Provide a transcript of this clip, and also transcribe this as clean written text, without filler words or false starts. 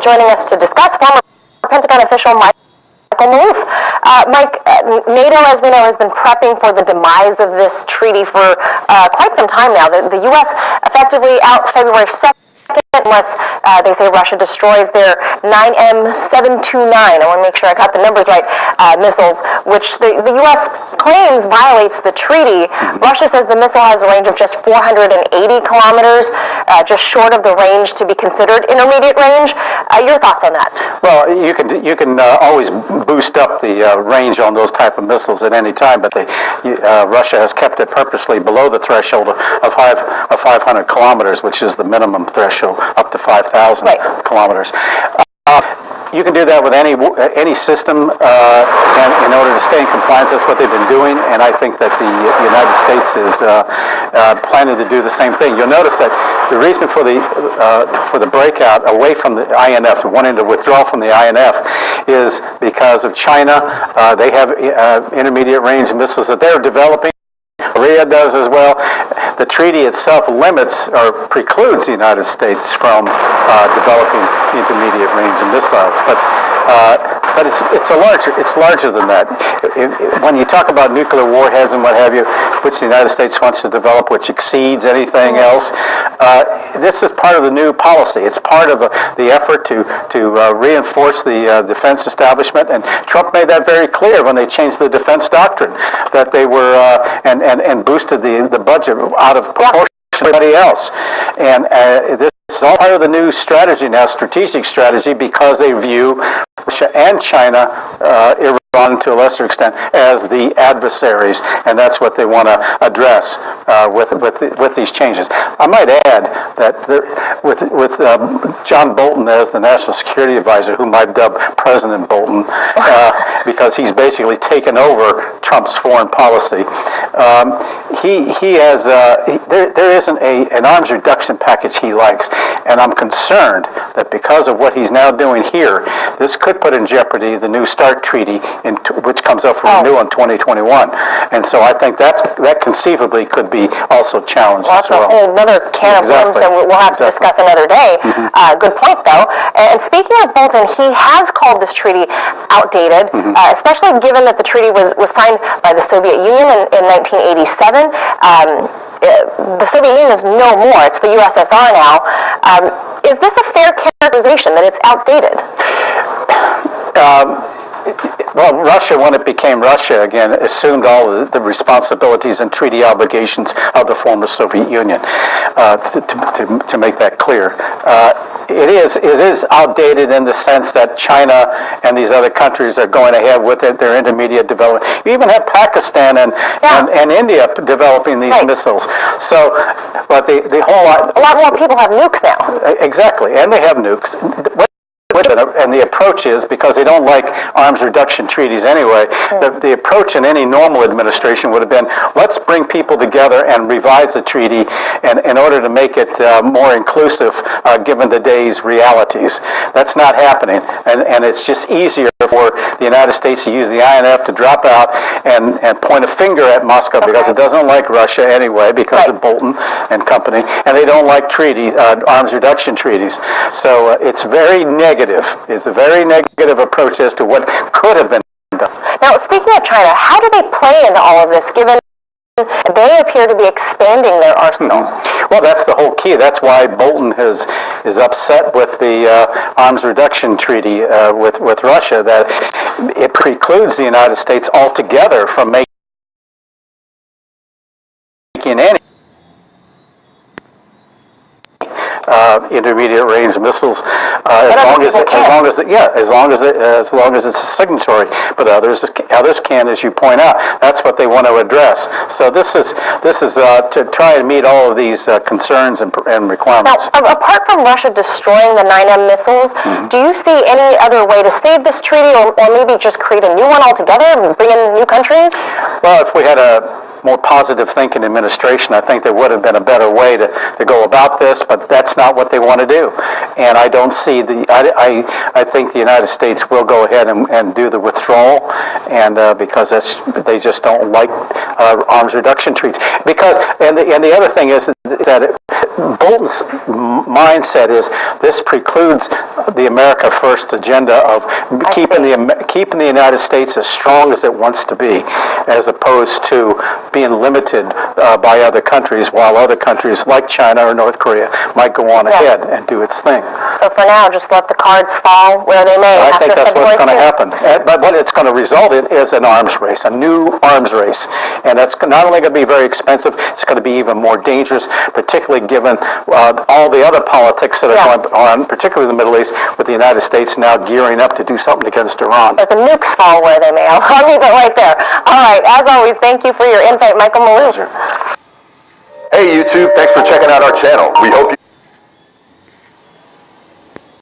joining us to discuss, former Pentagon official Mike. Mike, NATO, as we know, has been prepping for the demise of this treaty for quite some time now. The U.S. effectively out February 2nd, unless they say Russia destroys their 9M729, I want to make sure I got the numbers right, missiles, which the U.S. claims violates the treaty. Russia says the missile has a range of just 480 kilometers, just short of the range to be considered intermediate range. Your thoughts on that? Well, you can always boost up the range on those type of missiles at any time, but Russia has kept it purposely below the threshold of 500 kilometers, which is the minimum threshold, up to 5,000 kilometers. You can do that with any system, and in order to stay in compliance. That's what they've been doing, and I think that the United States is planning to do the same thing. You'll notice that the reason for the breakout away from the INF, wanting to withdraw from the INF, is because of China. They have intermediate range missiles that they're developing. Korea does as well. The treaty itself limits or precludes the United States from developing intermediate range missiles, but it's larger than that. When you talk about nuclear warheads and what have you, which the United States wants to develop, which exceeds anything else, this is part of the new policy. It's part of the effort to reinforce the defense establishment, and Trump made that very clear when they changed the defense doctrine, that they were and boosted the budget out of proportion to everybody else. And this is all part of the new strategy now, strategic strategy, because they view Russia and China, Iran to a lesser extent, as the adversaries, and that's what they want to address with these changes. I might add that with John Bolton as the National Security Advisor, whom I've dubbed President Bolton, because he's basically taken over Trump's foreign policy. He has there isn't an arms reduction package he likes, and I'm concerned that because of what he's now doing here, this could put in jeopardy the New START treaty, which comes up for renewal in 2021. And so I think that conceivably could be also challenged as well. That's a whole other can of worms that we'll have to discuss another day. Good point, though. And speaking of Bolton, he has called this treaty outdated, especially given that the treaty was signed by the Soviet Union in 1987. The Soviet Union is no more. It's the USSR now. Is this a fair characterization that it's outdated? Well, Russia, when it became Russia again, assumed all the responsibilities and treaty obligations of the former Soviet Union. To make that clear, it is outdated in the sense that China and these other countries are going ahead with their intermediate development. You even have Pakistan and India developing these missiles. So, but the whole lot. A lot more people have nukes now. Exactly, and they have nukes. And the approach is, because they don't like arms reduction treaties anyway, the approach in any normal administration would have been, let's bring people together and revise the treaty in order to make it more inclusive given the day's realities. That's not happening, and it's just easier for the United States to use the INF to drop out and point a finger at Moscow, because it doesn't like Russia anyway, because of Bolton and company, and they don't like treaties, arms reduction treaties. So it's very negative. It's a very negative approach as to what could have been done. Now, speaking of China, how do they play into all of this, given they appear to be expanding their arsenal? Well, that's the whole key. That's why Bolton is upset with the arms reduction treaty with Russia, that it precludes the United States altogether from making any intermediate range missiles, as long as it's a signatory. But others can, as you point out. That's what they want to address. So this is to try and meet all of these concerns and requirements. Now, apart from Russia destroying the 9M missiles, do you see any other way to save this treaty, or maybe just create a new one altogether and bring in new countries? Well, if we had a more positive thinking administration, I think there would have been a better way to go about this, but that's not what they want to do. And I don't see I think the United States will go ahead and do the withdrawal, and because they just don't like arms reduction treaties. And the other thing is that Bolton's mindset is this precludes the America First agenda of keeping the United States as strong as it wants to be, as opposed to being limited by other countries, while other countries like China or North Korea might go on ahead and do its thing. So for now, just let the cards fall where they may. I think that's what's going to happen. But what it's going to result in is an arms race, a new arms race. And that's not only going to be very expensive, it's going to be even more dangerous, particularly given all the other politics that are going on, particularly in the Middle East, with the United States now gearing up to do something against Iran. Let the nukes fall where they may. I'll leave it right there. All right, as always, thank you for your insight, Michael Maloof. Hey YouTube, thanks for checking out our channel. We hope you